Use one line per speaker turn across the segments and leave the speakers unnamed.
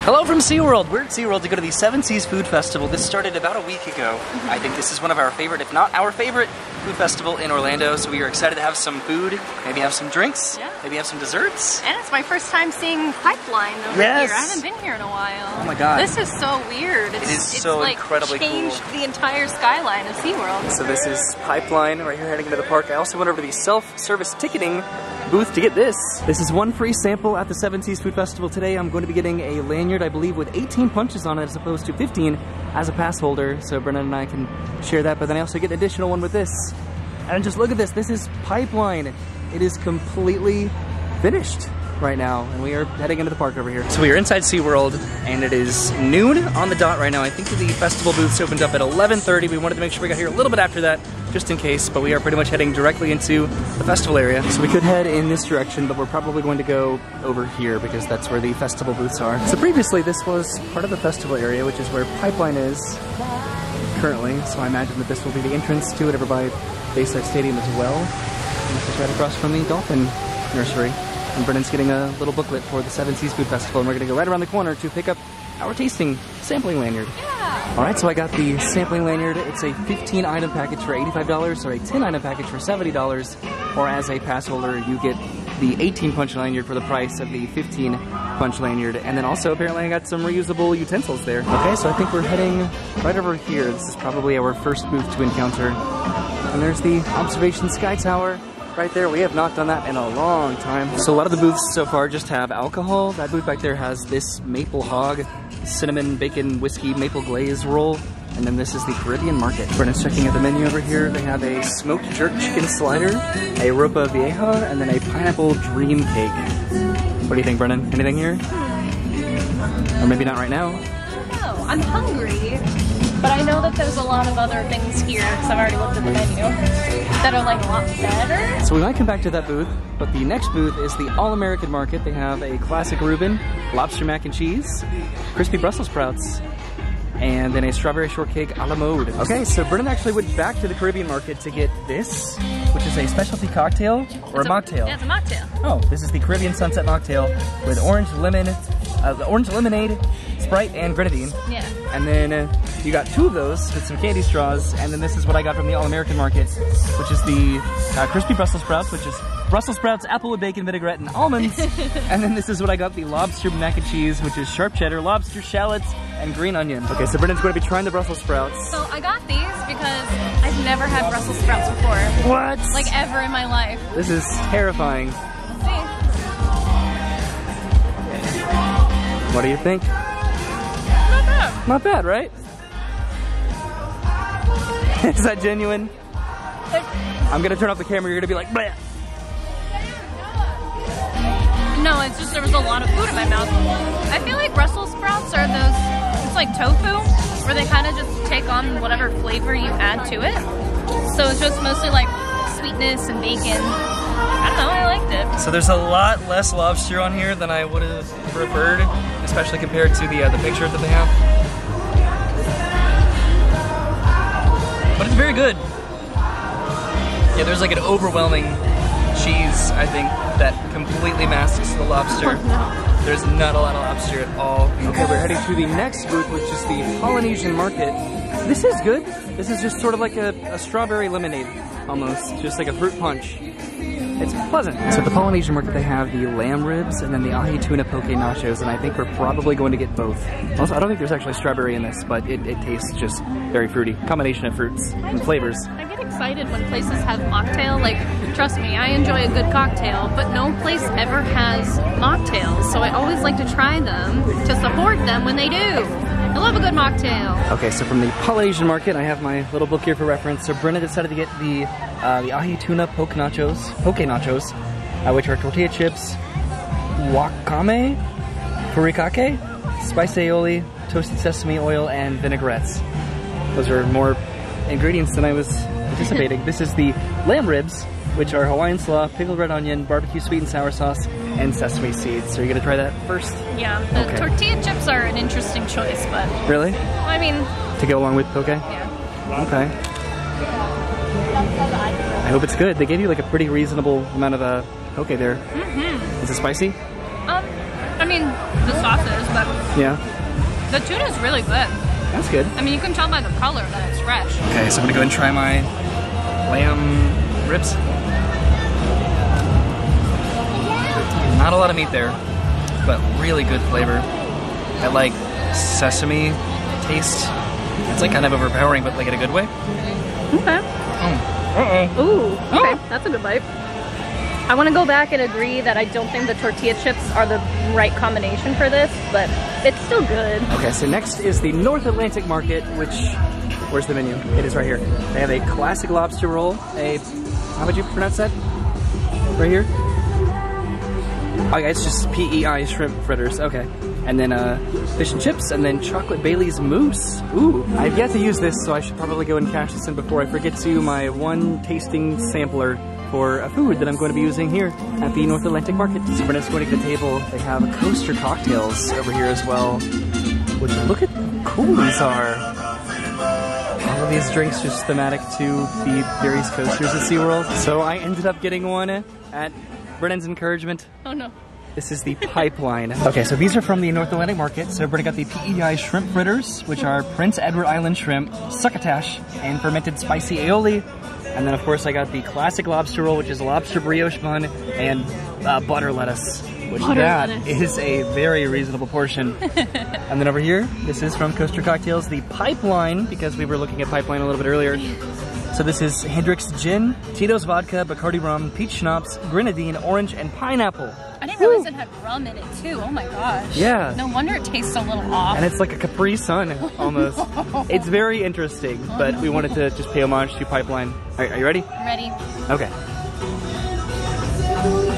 Hello from SeaWorld. We're at SeaWorld to go to the Seven Seas Food Festival. This started about a week ago. I think this is one of our favorite, if not our favorite, food festival in Orlando. So we are excited to have some food, maybe have some drinks, maybe have some desserts.
And it's my first time seeing Pipeline over here. I haven't been here in a while.
Oh my god.
This is so weird.
It is so
like
incredibly cool.
Changed the entire skyline of SeaWorld.
So this is Pipeline right here heading into the park. I also went over to the self-service ticketing booth to get this. This is one free sample at the Seven Seas Food Festival. Today I'm going to be getting a lanyard, I believe, with 18 punches on it as opposed to 15 as a pass holder. So Brennan and I can share that, but then I also get an additional one with this. And just look at this. This is Pipeline. It is completely finished right now, and we are heading into the park over here. So we are inside SeaWorld, and it is noon on the dot right now. I think the festival booths opened up at 11:30. We wanted to make sure we got here a little bit after that, just in case, but we are pretty much heading directly into the festival area. So we could head in this direction, but we're probably going to go over here because that's where the festival booths are. So previously this was part of the festival area, which is where Pipeline is currently. So I imagine that this will be the entrance to it over by Bayside Stadium as well. And this is right across from the Dolphin Nursery. And Brennan's getting a little booklet for the Seven Seas Food Festival, and we're gonna go right around the corner to pick up our tasting sampling lanyard.
Yeah.
All right, so I got the sampling lanyard. It's a 15 item package for $85, or a 10 item package for $70, or as a pass holder, you get the 18 punch lanyard for the price of the 15 punch lanyard. And then also apparently I got some reusable utensils there. Okay, so I think we're heading right over here. This is probably our first booth to encounter. And there's the Observation Sky Tower right there. We have not done that in a long time. So a lot of the booths so far just have alcohol. That booth back there has this maple hog, cinnamon, bacon, whiskey, maple glaze roll. And then this is the Caribbean market. Brennan's checking out the menu over here. They have a smoked jerk chicken slider, a ropa vieja, and then a pineapple dream cake. What do you think, Brennan? Anything here? Or maybe not right now?
I don't know. I'm hungry. But I know that there's a lot of other things here, because I've already looked at the menu, that are like a lot better.
So we might come back to that booth, but the next booth is the All-American Market. They have a classic Reuben, lobster mac and cheese, crispy Brussels sprouts, and then a strawberry shortcake a la mode. Okay, so Brennan actually went back to the Caribbean Market to get this, which is a specialty cocktail, or a mocktail.
Yeah, it's a mocktail.
Oh, this is the Caribbean Sunset Mocktail with orange lemonade, Sprite, and grenadine.
Yeah.
And then you got two of those with some candy straws, and then this is what I got from the All-American Market, which is the crispy Brussels sprouts, which is Brussels sprouts, applewood bacon, vinaigrette, and almonds. And then this is what I got, the lobster mac and cheese, which is sharp cheddar, lobster, shallots, and green onion. Okay, so Brennan's going to be trying the Brussels sprouts.
So I got these because I've never had Brussels sprouts before.
What?
Like ever in my life.
This is terrifying.
Let's see.
What do you think?
Not bad.
Not bad, right? Is that genuine? I'm gonna turn off the camera, you're gonna be like, bleh.
No, it's just there was a lot of food in my mouth. I feel like Brussels sprouts are those, it's like tofu, where they kind of just take on whatever flavor you add to it. So it's just mostly like sweetness and bacon. I don't know, I liked it.
So there's a lot less lobster on here than I would have preferred, especially compared to the picture that they have. But it's very good. Yeah, there's like an overwhelming cheese, I think, that completely masks the lobster.
Oh, no.
There's not a lot of lobster at all. Okay, we're heading to the next booth, which is the Polynesian Market. This is good. This is just sort of like a strawberry lemonade, almost. Just like a fruit punch. It's pleasant. So at the Polynesian Market, they have the lamb ribs and then the ahi tuna poke nachos, and I think we're probably going to get both. Also, I don't think there's actually strawberry in this, but it tastes just very fruity. Combination of fruits and flavors.
I get excited when places have mocktail. Like, trust me, I enjoy a good cocktail, but no place ever has mocktails, so I always like to try them to support them when they do. I love a good mocktail.
Okay, so from the Polynesian Market, I have my little book here for reference. So Brenna decided to get the ahi tuna poke nachos, which are tortilla chips, wakame, furikake, spiced aioli, toasted sesame oil, and vinaigrettes. Those are more ingredients than I was anticipating. This is the lamb ribs, which are Hawaiian slaw, pickled red onion, barbecue sweet and sour sauce, and sesame seeds. So you're gonna try that first?
Yeah, the tortilla chips are an interesting choice, but...
Really?
I mean...
To go along with poke?
Yeah.
Okay. I hope it's good. They gave you like a pretty reasonable amount of poke there.
Mm-hmm.
Is it spicy?
I mean, the sauce is, but
Yeah.
The tuna is really good.
That's good.
I mean, you can tell by the color that it's fresh.
Okay, so I'm gonna go and try my lamb ribs. Not a lot of meat there, but really good flavor. I like sesame taste. It's like kind of overpowering, but like in a good way.
Okay. Ooh, okay, that's a good bite. I want to go back and agree that I don't think the tortilla chips are the right combination for this, but it's still good.
Okay, so next is the North Atlantic Market, which, where's the menu? It is right here. They have a classic lobster roll, how would you pronounce that? Right here? Oh yeah, it's just PEI shrimp fritters, okay. And then fish and chips, and then chocolate Bailey's mousse. Ooh, I've yet to use this, so I should probably go and cash this in before I forget to my one tasting sampler for a food that I'm going to be using here at the North Atlantic Market. So we're just going to the table. They have coaster cocktails over here as well, which look at how cool these are. All of these drinks just thematic to the various coasters at SeaWorld. So I ended up getting one at Brennan's encouragement.
Oh no.
This is the pipeline. Okay, so these are from the North Atlantic Market. So Brennan got the PEI shrimp fritters, which are Prince Edward Island shrimp, succotash, and fermented spicy aioli. And then of course I got the classic lobster roll, which is lobster brioche bun and butter lettuce. Which is a very reasonable portion. And then over here, this is from Coaster Cocktails, the pipeline, because we were looking at pipeline a little bit earlier. So this is Hendrick's Gin, Tito's Vodka, Bacardi Rum, Peach Schnapps, Grenadine, Orange, and Pineapple.
I didn't realize it had rum in it too. Oh my gosh.
Yeah.
No wonder it tastes a little off.
And it's like a Capri Sun, almost. It's very interesting, but we wanted to just pay homage to Pipeline. Are you ready?
I'm ready.
Okay.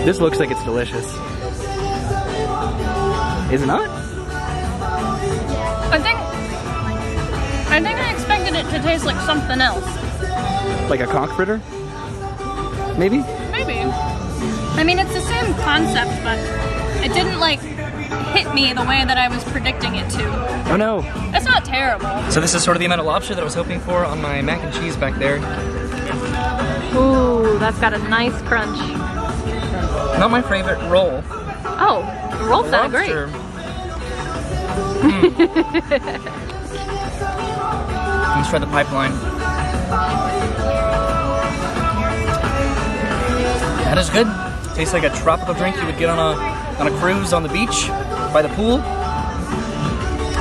This looks like it's delicious. Is it not?
I think I expected it to taste like something else.
Like a conch fritter? Maybe?
Maybe. I mean, it's the same concept, but it didn't like hit me the way that I was predicting it to.
Oh no.
It's not terrible.
So this is sort of the amount of lobster that I was hoping for on my mac and cheese back there.
Ooh, that's got a nice crunch.
Not my favorite roll.
Oh, the roll sounded great.
Let's try the pipeline. That is good. Tastes like a tropical drink you would get on a cruise on the beach by the pool.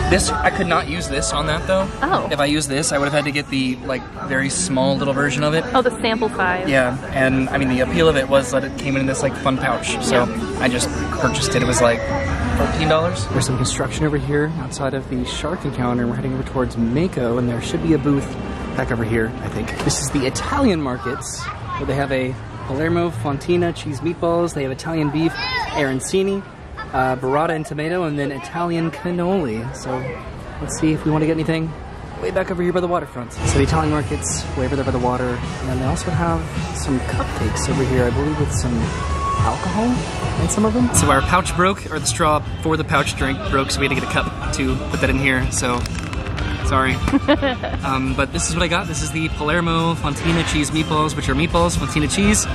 This, I could not use this on that though.
Oh.
If I used this, I would have had to get the like very small little version of it.
Oh, the sample size.
Yeah, and I mean the appeal of it was that it came in this like fun pouch. So I just purchased it. It was like $14. There's some construction over here outside of the shark encounter. We're heading over towards Mako, and there should be a booth back over here, I think. This is the Italian markets, where they have a Palermo Fontina cheese meatballs. They have Italian beef, arancini, burrata and tomato, and then Italian cannoli. So let's see if we want to get anything way back over here by the waterfront. So the Italian markets way over there by the water, and then they also have some cupcakes over here, I believe, with some alcohol in some of them. So our pouch broke, or the straw for the pouch drink broke, so we had to get a cup to put that in here. So sorry. But this is what I got. This is the Palermo Fontina cheese meatballs, which are meatballs, Fontina cheese,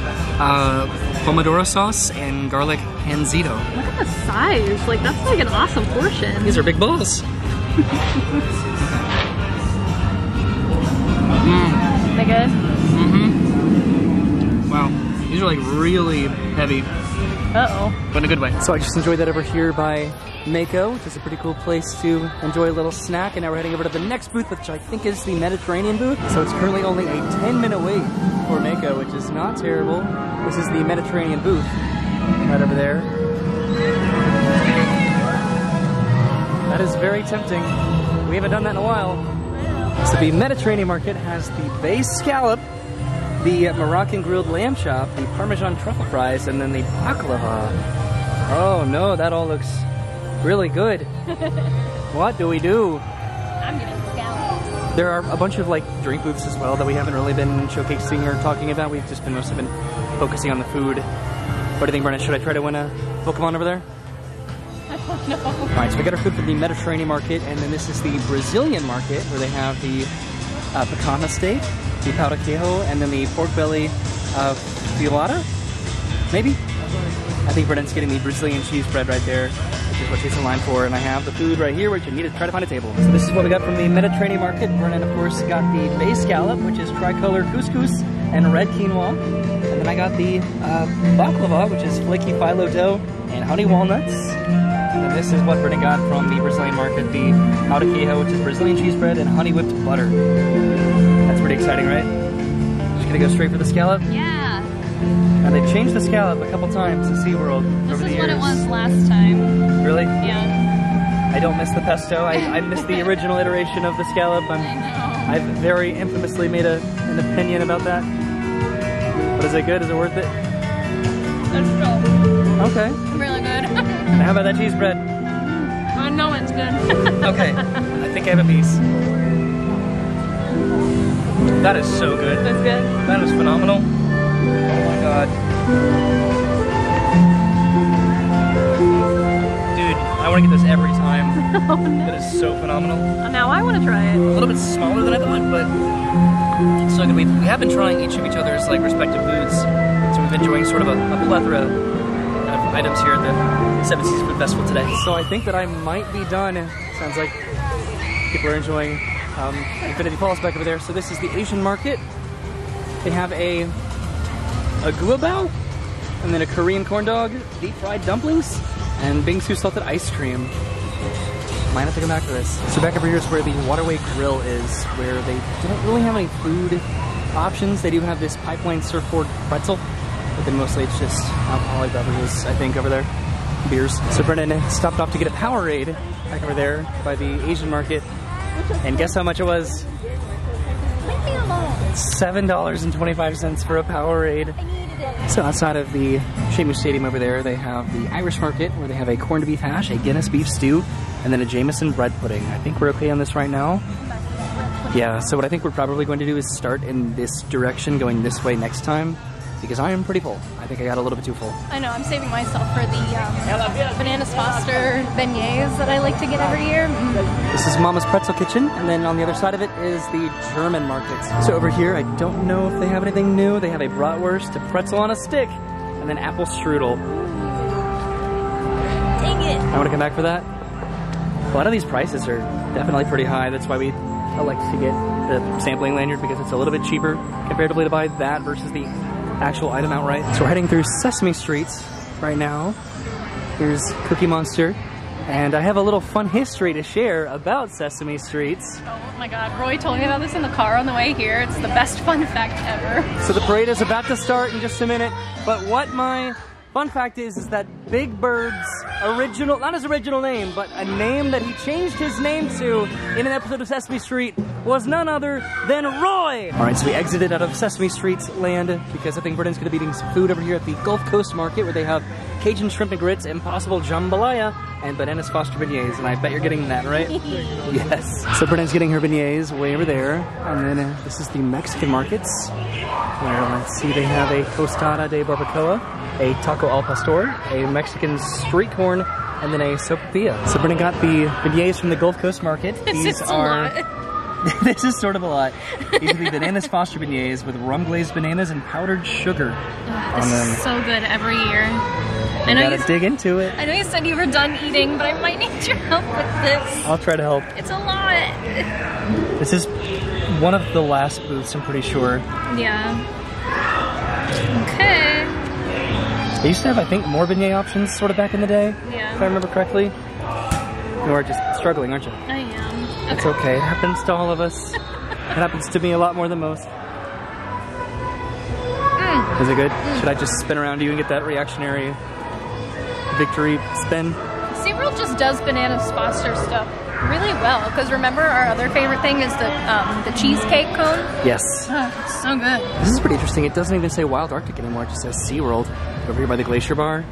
pomodoro sauce, and garlic panzito.
Look at the size. Like, that's like an awesome portion.
These are big balls.
They good?
Mm-hmm. Wow. These are like really heavy.
Uh-oh.
But in a good way. So I just enjoyed that over here by Mako, which is a pretty cool place to enjoy a little snack. And now we're heading over to the next booth, which I think is the Mediterranean booth. So it's currently only a 10-minute wait for Mako, which is not terrible. This is the Mediterranean booth right over there. That is very tempting. We haven't done that in a while. So the Mediterranean market has the base scallop, the Moroccan grilled lamb chop, the Parmesan truffle fries, and then the baklava. Oh no, that all looks really good. What do we do?
I'm getting scallops.
There are a bunch of like drink booths as well that we haven't really been showcasing or talking about. We've just been mostly been focusing on the food. What do you think, Brennan? Should I try to win a Pokemon over there?
I don't know.
Alright, so we got our food from the Mediterranean market, and then this is the Brazilian market, where they have the picanha steak, the pau de queijo, and then the pork belly fiolada? Maybe? I think Brennan's getting the Brazilian cheese bread right there. is what she's in line for, and I have the food right here, which you need to try to find a table. So this is what we got from the Mediterranean market. Brennan, of course, got the bay scallop, which is tricolor couscous and red quinoa. And then I got the baklava, which is flaky phyllo dough and honey walnuts. And then this is what Brennan got from the Brazilian market, the pão de queijo, which is Brazilian cheese bread and honey whipped butter. That's pretty exciting, right? Just gonna go straight for the scallop?
Yeah.
And they've changed the scallop a couple times in SeaWorld over the years.
This is what it was last time.
Really?
Yeah.
I don't miss the pesto. I miss the original iteration of the scallop. I've very infamously made an opinion about that. But is it good? Is it worth it?
It's still
Okay.
really good.
And how about that cheese bread?
I know it's good.
Okay. I think I have a piece. That is so good.
That's good.
That is phenomenal. Oh my god. Dude, I want to get this every time.
Oh, no.
That is so phenomenal.
Now I want to try it.
A little bit smaller than I thought, but it's so good. We have been trying each of each other's like respective foods, so we've been enjoying sort of a plethora of items here at the Seven Seas Food Festival today. So I think that I might be done. Sounds like people are enjoying Infinity Falls back over there. So this is the Asian market. They have a guabao, and then a Korean corn dog, deep fried dumplings, and bingsu salted ice cream. Might have to come back to this. So back over here is where the Waterway Grill is, where they don't really have any food options. They do have this pipeline surfboard pretzel, but then mostly it's just alcoholic beverages, I think, over there. Beers. So Brennan stopped off to get a Powerade back over there by the Asian market. And guess how much it was? $7.25 for a Powerade. So outside of the SeaWorld Stadium over there, they have the Irish market, where they have a corned beef hash, a Guinness beef stew, and then a Jameson bread pudding. I think we're okay on this right now. Yeah, so what I think we're probably going to do is start in this direction, going this way next time, because I am pretty full. I think I got a little bit too full.
I know, I'm saving myself for the Bananas Foster beignets that I like to get every year.
This is Mama's Pretzel Kitchen, and then on the other side of it is the German market. So over here, I don't know if they have anything new. They have a bratwurst, a pretzel on a stick, and then apple strudel.
Dang it!
I want to come back for that. A lot of these prices are definitely pretty high. That's why we elect to get the sampling lanyard, because it's a little bit cheaper comparatively to buy that versus the actual item outright. So we're heading through Sesame Streets right now. Here's Cookie Monster, and I have a little fun history to share about Sesame Streets.
Oh my god, Roy told me about this in the car on the way here. It's the best fun fact ever.
So the parade is about to start in just a minute, but what my fun fact is that Big Bird's original, not his original name, but a name that he changed his name to in an episode of Sesame Street was none other than Roy! Alright, so we exited out of Sesame Street land because I think Brennan's gonna be eating some food over here at the Gulf Coast Market, where they have Cajun shrimp and grits, Impossible jambalaya, and Bananas Foster beignets, and I bet you're getting that, right? Yes. So Brennan's getting her beignets way over there, and then this is the Mexican markets, where, let's see, they have a tostada de barbacoa, a taco al pastor, a Mexican street corn, and then a sopapilla. So Brennan got the beignets from the Gulf Coast Market.
These are...
This is sort of a lot. These are the Bananas Foster beignets with rum glazed bananas and powdered sugar on them.
This is so good every year.
You gotta dig into it.
I know you said you were done eating, but I might need your help with this.
I'll try to help.
It's a lot.
This is one of the last booths, I'm pretty sure.
Yeah. Okay.
They used to have, I think, more beignet options sort of back in the day,
Yeah.
if I remember correctly. You are just struggling, aren't you?
I am.
It's okay. It happens to all of us. It happens to me a lot more than most. Is it good? Should I just spin around you and get that reactionary victory spin?
SeaWorld just does Bananas Foster stuff really well, because remember our other favorite thing is the cheesecake cone?
Yes.
It's so good.
This is pretty interesting. It doesn't even say Wild Arctic anymore. It just says SeaWorld over here by the Glacier Bar.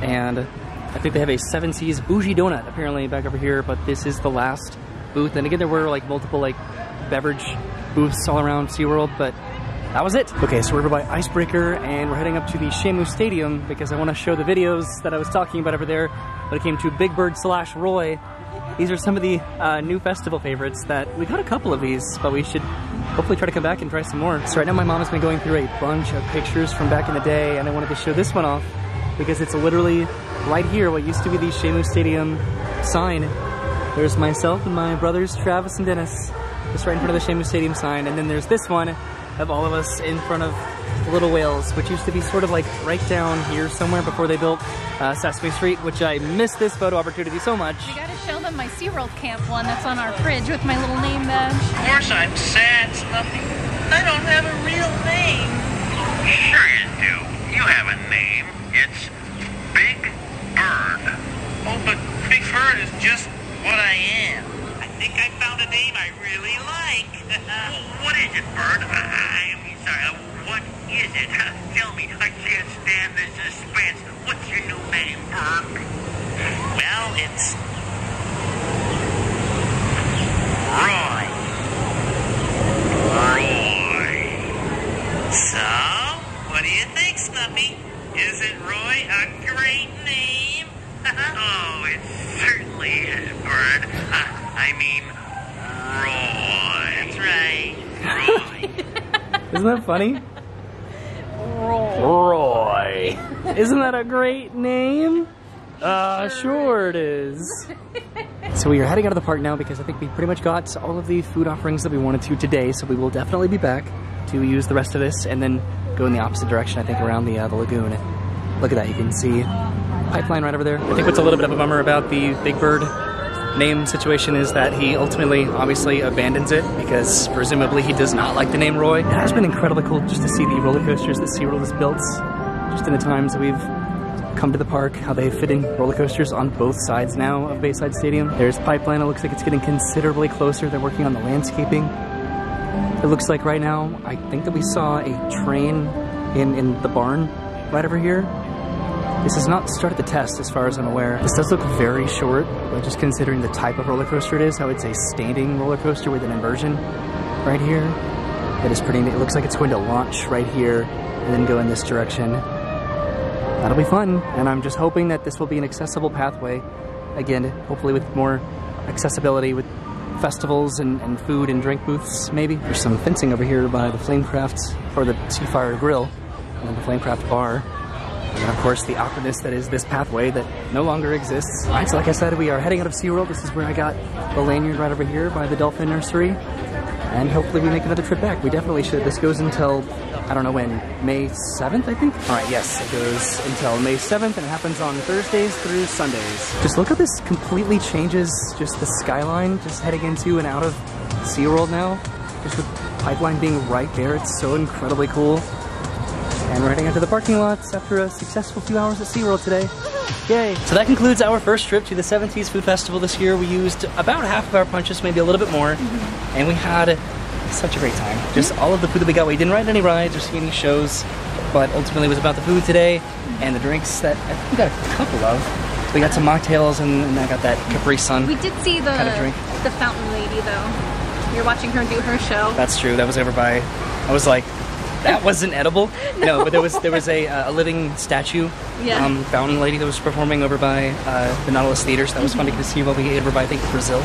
And I think they have a Seven Seas Bougie Donut apparently back over here, but this is the last booth. And again, there were like multiple like beverage booths all around SeaWorld, but that was it. Okay, so we're over by Icebreaker, and we're heading up to the SeaWorld Stadium because I want to show the videos that I was talking about over there when it came to Big Bird / Roy. These are some of the new festival favorites that we got a couple of these, but we should hopefully try to come back and try some more. So right now my mom has been going through a bunch of pictures from back in the day, and I wanted to show this one off because it's literally right here, what used to be the Shamu Stadium sign. There's myself and my brothers Travis and Dennis, just right in front of the Shamu Stadium sign. And then there's this one of all of us in front of the Little Whales, which used to be sort of like right down here somewhere before they built Sesame Street, which I missed this photo opportunity so much.
You gotta show them my SeaWorld camp one that's on our fridge with my little name badge.
Of course I'm sad, Snuffy. I don't have a real name. Sure you do. You have a name. It's Big Bird. Oh, but Big Bird is just what I am. I think I found a name I really like. What is it, Bird? I'm sorry. What is it? Tell me. I can't stand the suspense. What's your new name, Bird? Well, it's Roy. So, what do you think, Snuffy? Isn't Roy a great name? Oh, it certainly is, Bird. I mean, Roy. That's right, Roy.
Isn't that funny? Roy. Isn't that a great name? Sure it is. So we are heading out of the park now because I think we pretty much got all of the food offerings that we wanted to today, so we will definitely be back to use the rest of this and then go in the opposite direction, I think, around the lagoon. Look at that, you can see pipeline right over there. I think what's a little bit of a bummer about the Big Bird name situation is that he ultimately, obviously, abandons it because presumably he does not like the name Roy. It has been incredibly cool just to see the roller coasters that SeaWorld has built just in the times that we've come to the park, how they fit in roller coasters on both sides now of Bayside Stadium. There's pipeline, it looks like it's getting considerably closer. They're working on the landscaping. It looks like right now, I think that we saw a train in the barn right over here. This has not started the test as far as I'm aware. This does look very short, but just considering the type of roller coaster it is, I would say standing roller coaster with an inversion right here. It is pretty neat. It looks like it's going to launch right here and then go in this direction. That'll be fun, and I'm just hoping that this will be an accessible pathway. Again, hopefully with more accessibility with festivals and food and drink booths, maybe. There's some fencing over here by the Flamecraft, or the Seafire Grill, and the Flamecraft Bar. And then, of course, the awkwardness that is this pathway that no longer exists. All right, so like I said, we are heading out of SeaWorld. This is where I got the lanyard right over here by the Dolphin Nursery. And hopefully we make another trip back. We definitely should. This goes until, I don't know when, May 7th, I think? All right, yes, it goes until May 7th, and it happens on Thursdays through Sundays. Just look how this completely changes just the skyline, just heading into and out of SeaWorld now. Just with pipeline being right there, it's so incredibly cool. And we're heading into the parking lots after a successful few hours at SeaWorld today. Yay! So that concludes our first trip to the 70s Food Festival this year. We used about half of our punches, maybe a little bit more, and we had such a great time. Just all of the food that we got. We didn't ride any rides or see any shows, but ultimately it was about the food today and the drinks that I think we got a couple of. We got some mocktails and I got that Capri Sun.
We did see the fountain lady though. You're watching her do her show.
That's true. That was over by. I was like, that wasn't edible. No, but there was a living statue fountain lady that was performing over by the Nautilus Theater, so that was fun to see while we ate over by, I think, Brazil.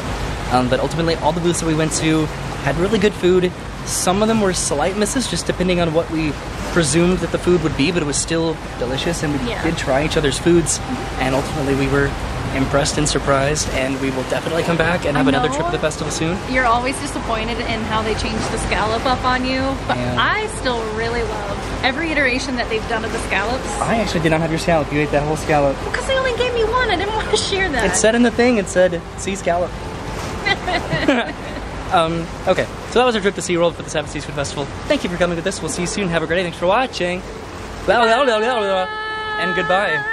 But ultimately, all the booths that we went to had really good food. Some of them were slight misses, just depending on what we presumed that the food would be, but it was still delicious, and we did try each other's foods, and ultimately we were impressed and surprised, and we will definitely come back and have another trip to the festival soon. You're
always disappointed in how they changed the scallop up on you, but I still really love every iteration that they've done of the scallops. I
actually did not have your scallop. You ate that whole scallop.
Because they only gave me one. I didn't want to share that.
It said in the thing, it said, sea scallop. Okay, so that was our trip to SeaWorld for the 7th Seas Food Festival. Thank you for coming with us. We'll see you soon. Have a great day. Thanks for watching. And goodbye.